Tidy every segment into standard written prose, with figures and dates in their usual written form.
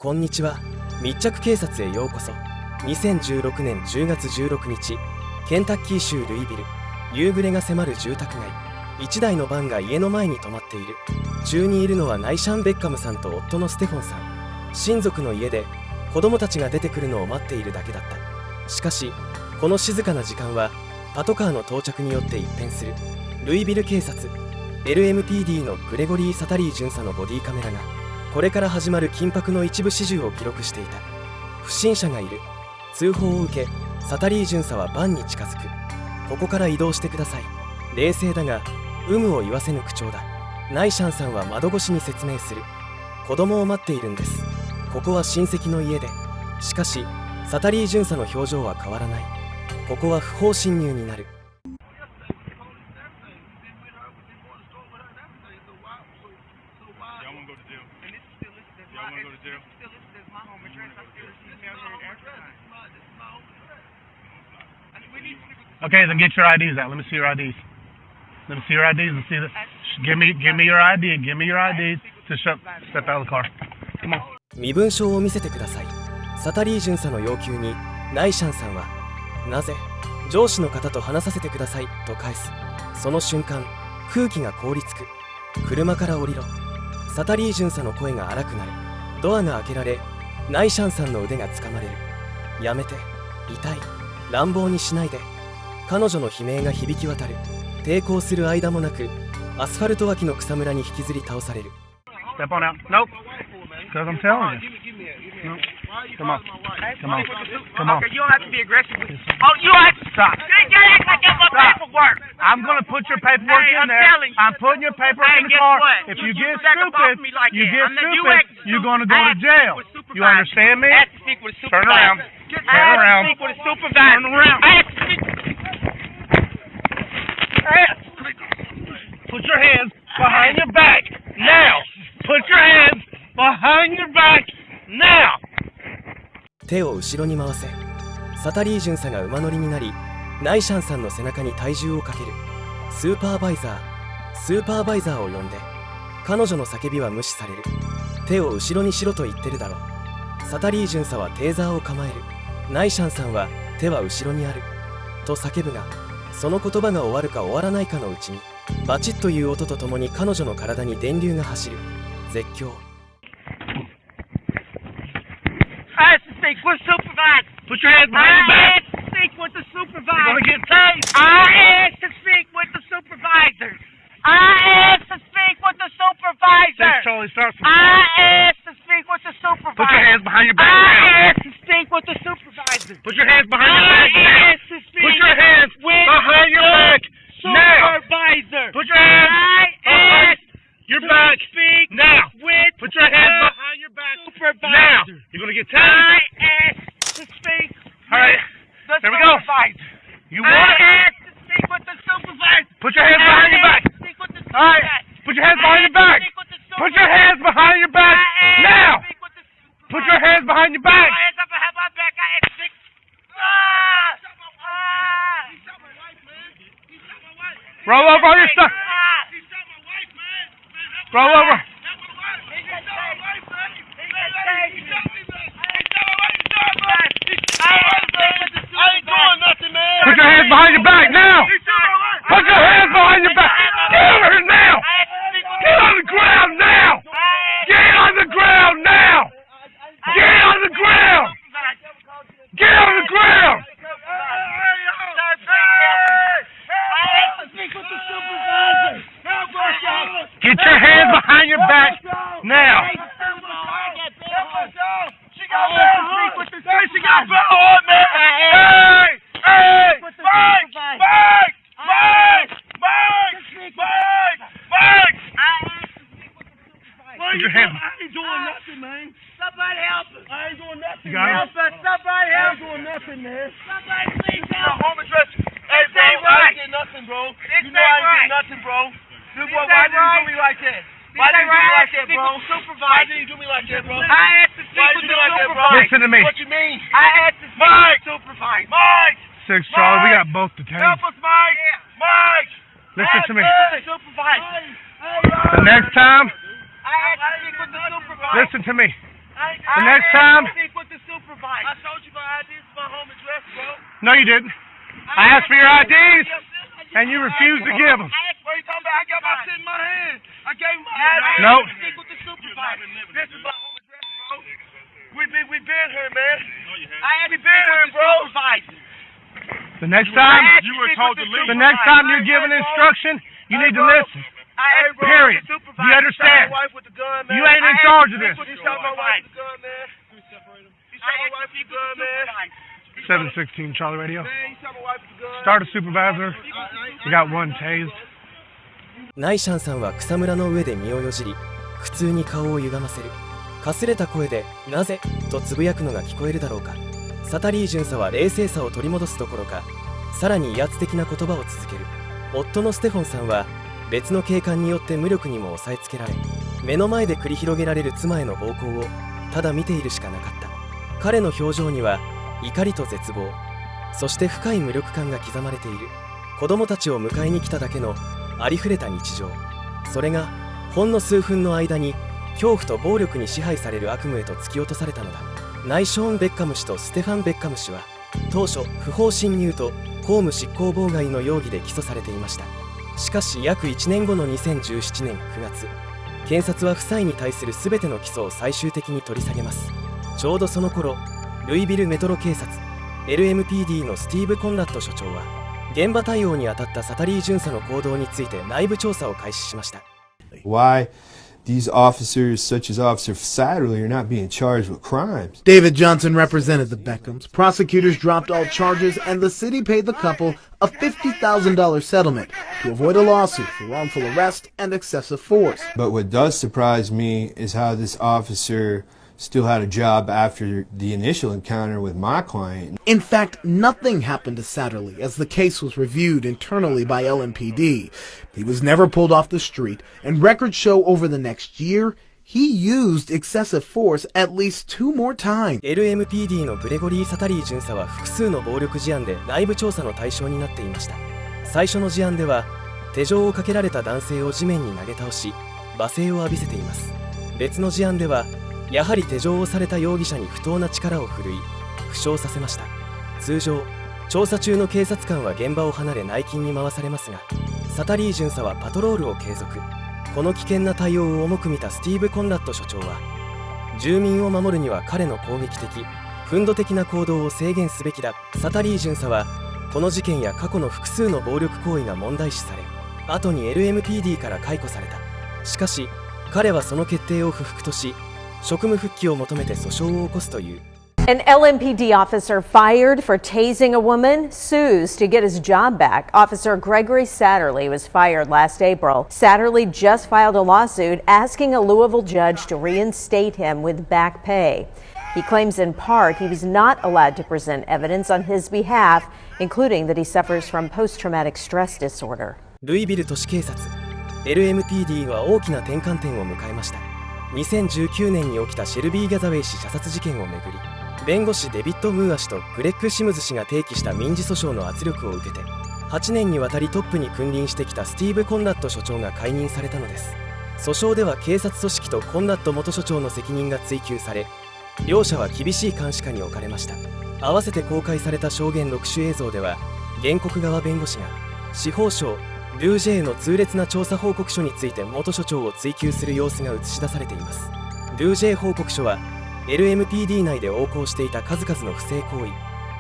こんにちは。密着警察へようこそ。2016年10月16日、ケンタッキー州ルイビル、夕暮れが迫る住宅街、一台のバンが家の前に止まっている。中にいるのはナイシャン・ベッカムさんと夫のステフォンさん。親族の家で子供たちが出てくるのを待っているだけだった。しかしこの静かな時間はパトカーの到着によって一変する。ルイビル警察 LMPD のグレゴリー・サタリー巡査のボディカメラがこれから始まる緊迫の一部始終を記録していた。不審者がいる。通報を受けサタリー巡査はバンに近づく。ここから移動してください。冷静だが有無を言わせぬ口調だ。ナイシャンさんは窓越しに説明する。子供を待っているんです。ここは親戚の家で。しかしサタリー巡査の表情は変わらない。ここは不法侵入になる。Okay, then get your IDs out. Let me see your IDs. Let me see your IDs and see this. Give me your ID. Give me your IDs. Just step out of the car. Come on. 身分証を見せてください。サタリー巡査の要求にナイシャンさんはなぜ上司の方と話させてくださいと返す。その瞬間空気が凍りつく。車から降りろ。サタリー巡査の声が荒くなる。ドアが開けられナイシャンさんの腕がつかまれる。やめて、痛い、乱暴にしないで。彼女の悲鳴が響き渡る。抵抗する間もなくアスファルト脇の草むらに引きずり倒される。 Step on out. Nope. Because I'm telling you. No. Come on. Come on. Come on. Okay, you don't have to be aggressive. Oh, you don't have to stop. You act like that's my paperwork. I'm going to put your paperwork in there. I'm putting your paperwork in the car. If you get stupid, you're going to go to jail. You understand me? I have to speak with a Turn supervisor. around. I have to speak with a supervisor. Turn around. I have to speak. Put your hands behind your back now. Put your hands behind your back now. 手を後ろに回せ。サタリー巡査が馬乗りになりナイシャンさんの背中に体重をかける。スーパーバイザーを呼んで。彼女の叫びは無視される。手を後ろにしろと言ってるだろ。サタリー巡査はテーザーを構える。ナイシャンさんは手は後ろにあると叫ぶが、その言葉が終わるか終わらないかのうちにバチッという音とともに彼女の体に電流が走る。絶叫。 I have to speak with a supervisor. Put your hands behind your I back. have to speak with the supervisor. You're going to get tased. I have to speak with the supervisor. I have to speak with the supervisor. 6 Charlie starts from I have to speak with the supervisor. Put your hands behind your back I now. have to speak with the supervisor. Put your hands behind your back I now. have to speak Put your hands with behind your back now. supervisor. Put your hands I have your to back speak now. with Put your hands the behind your back now. supervisor. You're going to get I tased. have to speak All right. with the There we go. supervisor. You I want it? have to speak with the supervisor. Put your hands behind your back. I have to speak with the All right. supervisor. Put your hands behind your back. Put your hands behind your back now. Put your hands behind your back. My hands up behind my back. I have to speak. Roll over on your side. Roll over. Put your hands behind your back now. Put your hands behind your back. Get over here now. Get on the ground now. Get on the ground now. Get on the ground. Get on the ground. Get your hands behind your back now. She got a on, man. Hey! Put your hands. I ain't doing nothing, man. Somebody help us. I ain't doing nothing. You got help us. Somebody help. I ain't doing nothing, man. Somebody please help. Home address. Hey, bro, I ain't did nothing, bro. You know I ain't did nothing, bro. Dude, boy, why did you do me like that? Why did you do me like that, bro? Why did you do me like that, bro? I had to speak with the supervisor. Listen to me. What you mean? I had to speak with the supervisor. Mike! 6 Charlie, we got both detained. Help us, Mike! Mike! Listen to me. Supervisor. The next time, I had to speak with the supervisor. listen to me. The next time. Speak with the supervisor. I told you my ID is my home address, bro. No, you didn't. I asked for your IDs, and you refused to give them. What are you talking about? I got my shit in my hand. I gave him my ID. No. Speak with the supervisor. This is my home address, bro. We been here, man. I had to been here, bro. The next time, You were told to leave. the next time you're giving instruction, you need to listen. Period. Do you understand? You ain't in charge of this. You shot my wife with the gun, man. You shot my wife with the gun, man. 716 Charlie Radio. Man, you shot my wife with the gun. Start a supervisor. We got one tased. ナイシャンさんは草むらの上で身をよじり、苦痛に顔を歪ませる。かすれた声で「なぜ?」とつぶやくのが聞こえるだろうか。サタリー巡査は冷静さを取り戻すどころか、さらに威圧的な言葉を続ける。夫のステフォンさんは別の警官によって無力にも押さえつけられ、目の前で繰り広げられる妻への暴行をただ見ているしかなかった。彼の表情には怒りと絶望、そして深い無力感が刻まれている。子供たちを迎えに来ただけのありふれた日常、それがほんの数分の間に恐怖と暴力に支配される悪夢へと突き落とされたのだ。ナイショーン・ベッカム氏とステファン・ベッカム氏は当初不法侵入と公務執行妨害の容疑で起訴されていました。しかし約1年後の2017年9月、検察は夫妻に対する全ての起訴を最終的に取り下げます。ちょうどその頃、ルイビルメトロ警察 LMPD のスティーブ・コンラッド署長は現場対応に当たったサタリー巡査の行動について内部調査を開始しました。Why these officers, such as Officer Satterley, are not being charged with crimes? David Johnson represented the Beckhams. Prosecutors dropped all charges, and the city paid the couple a $50,000 settlement to avoid a lawsuit for wrongful arrest and excessive force. But what does surprise me is how this officer still had a job after the initial encounter with my client. In fact, nothing happened to Satterley as the case was reviewed internally by LMPD. He was never pulled off the street, and records show over the next year, he used excessive force at least 2 more times. LMPD のグレゴリー・サタリー巡査は複数の暴力事案で内部調査の対象になっていました。最初の事案では手錠をかけられた男性を地面に投げ倒し罵声を浴びせています。別の事案ではやはり手錠をされた容疑者に不当な力を振るい負傷させました。通常調査中の警察官は現場を離れ内勤に回されますが、サタリー巡査はパトロールを継続。この危険な対応を重く見たスティーブ・コンラッド署長は、住民を守るには彼の攻撃的憤怒的な行動を制限すべきだ。サタリー巡査はこの事件や過去の複数の暴力行為が問題視され、後に LMPD から解雇された。しかし彼はその決定を不服とし、職務復帰を求めて訴訟を起こすという。An LMPD officer fired for tasing a woman sues to get his job back. Officer Gregory Satterley was fired last April. Satterley just filed a lawsuit asking a Louisville judge to reinstate him with back pay. He claims in part he was not allowed to present evidence on his behalf, including that he suffers from post-traumatic stress disorder. ルイビル都市警察 LMPD は大きな転換点を迎えました。2019年に起きたシェルビー・ギャザウェイ氏射殺事件をめぐり、弁護士デビッド・ムーア氏とグレッグ・シムズ氏が提起した民事訴訟の圧力を受けて、8年にわたりトップに君臨してきたスティーブ・コンラッド所長が解任されたのです。訴訟では警察組織とコンラッド元所長の責任が追及され、両者は厳しい監視下に置かれました。合わせて公開された証言録取映像では、原告側弁護士が司法省ルージェーの痛烈な調査報告書について元所長を追及する様子が映し出されています。ルージェー報告書は LMPD 内で横行していた数々の不正行為、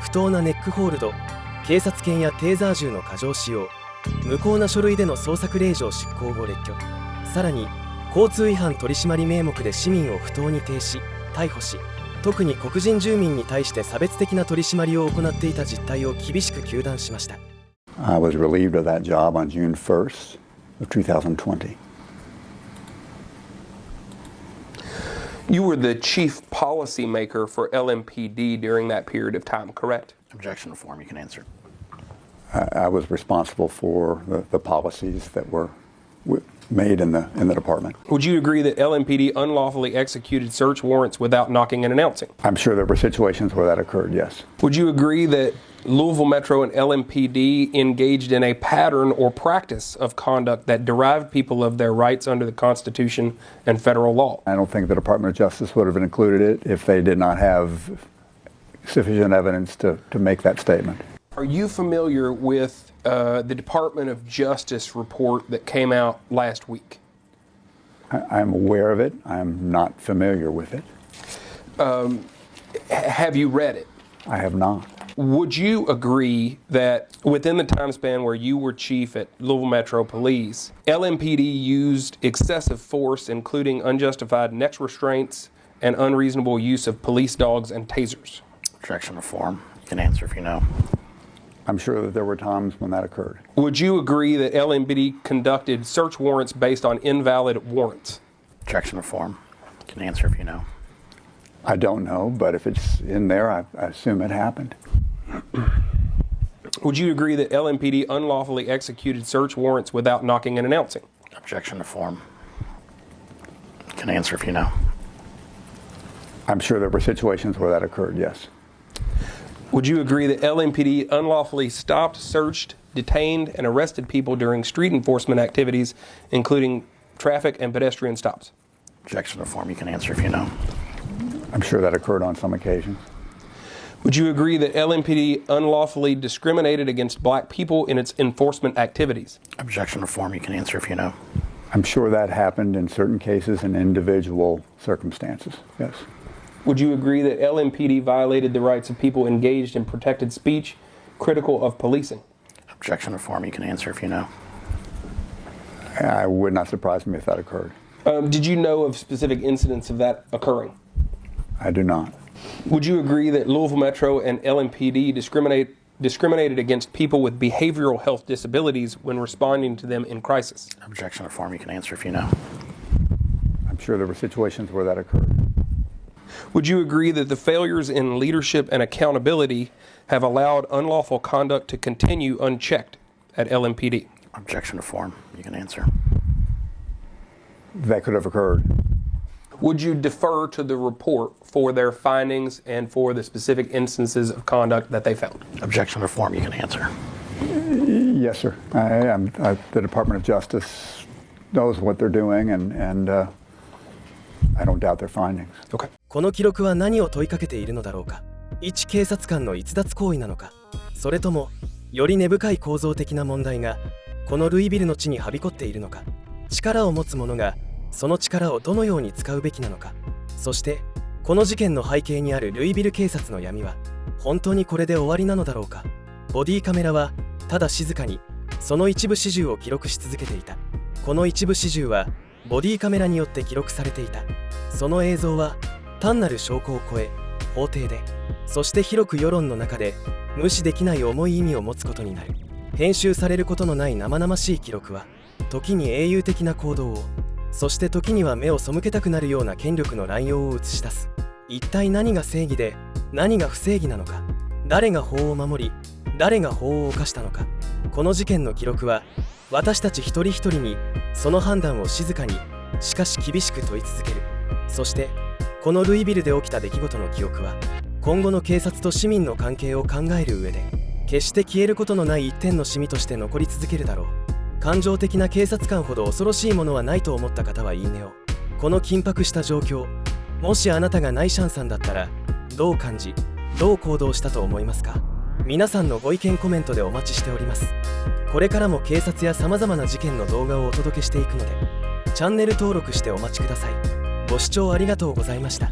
不当なネックホールド、警察犬やテーザー銃の過剰使用、無効な書類での捜索令状執行後列挙、さらに交通違反取締名目で市民を不当に停止、逮捕し、特に黒人住民に対して差別的な取り締まりを行っていた実態を厳しく糾弾しました。I was relieved of that job on June 1st of 2020. You were the chief policymaker for LMPD during that period of time, correct? Objection to form, you can answer. I was responsible for the policies that were made in the department. Would you agree that LMPD unlawfully executed search warrants without knocking and announcing? I'm sure there were situations where that occurred, yes. Would you agree that Louisville Metro and LMPD engaged in a pattern or practice of conduct that derived people of their rights under the Constitution and federal law? I don't think the Department of Justice would have included it if they did not have sufficient evidence to make that statement. Are you familiar with the Department of Justice report that came out last week? I'm aware of it. I'm not familiar with it. Have you read it? I have not. Would you agree that within the time span where you were chief at Louisville Metro Police, LMPD used excessive force, including unjustified neck restraints and unreasonable use of police dogs and tasers? Objection to form. You can answer if you know. I'm sure that there were times when that occurred. Would you agree that LMPD conducted search warrants based on invalid warrants? Objection to form. You can answer if you know. I don't know, but if it's in there, I assume it happened. Would you agree that LMPD unlawfully executed search warrants without knocking and announcing? Objection to form. You can answer if you know. I'm sure there were situations where that occurred, yes. Would you agree that LMPD unlawfully stopped, searched, detained, and arrested people during street enforcement activities, including traffic and pedestrian stops? Objection to form. You can answer if you know. I'm sure that occurred on some occasions. Would you agree that LMPD unlawfully discriminated against black people in its enforcement activities? Objection to form. You can answer if you know. I'm sure that happened in certain cases in individual circumstances, yes. Would you agree that LMPD violated the rights of people engaged in protected speech critical of policing? Objection to form. You can answer if you know. It would not surprise me if that occurred. Did you know of specific incidents of that occurring? I do not. Would you agree that Louisville Metro and LMPD discriminated against people with behavioral health disabilities when responding to them in crisis? Objection to form. You can answer if you know. I'm sure there were situations where that occurred. Would you agree that the failures in leadership and accountability have allowed unlawful conduct to continue unchecked at LMPD? Objection to form. You can answer. That could have occurred. Would you defer to the report for their findings and for the specific instances of conduct that they found? Objection to form. You can answer. Yes, sir. The Department of Justice knows what they're doing, and I don't doubt their findings. Okay. この記録は何を問いかけているのだろうか。一警察官の逸脱行為なのか、それともより根深い構造的な問題がこのルイビルの地にはびこっているのか。力を持つ者がその力をどのように使うべきなのか。そしてこの事件の背景にあるルイビル警察の闇は本当にこれで終わりなのだろうか。ボディカメラはただ静かにその一部始終を記録し続けていた。この一部始終はボディカメラによって記録されていた。その映像は単なる証拠を超え、法廷で、そして広く世論の中で無視できない重い意味を持つことになる。編集されることのない生々しい記録は時に英雄的な行動を、そして時には目を背けたくなるような権力の乱用を映し出す。一体何が正義で何が不正義なのか。誰が法を守り誰が法を犯したのか。この事件の記録は私たち一人一人にその判断を静かにしかし厳しく問い続ける。そしてこのルイビルで起きた出来事の記憶は今後の警察と市民の関係を考える上で決して消えることのない一点のシミとして残り続けるだろう。感情的な警察官ほど恐ろしいものはないと思った方はいいねを。この緊迫した状況、もしあなたがナイシャンさんだったらどう感じどう行動したと思いますか。皆さんのご意見コメントでお待ちしております。これからも警察やさまざまな事件の動画をお届けしていくのでチャンネル登録してお待ちください。ご視聴ありがとうございました。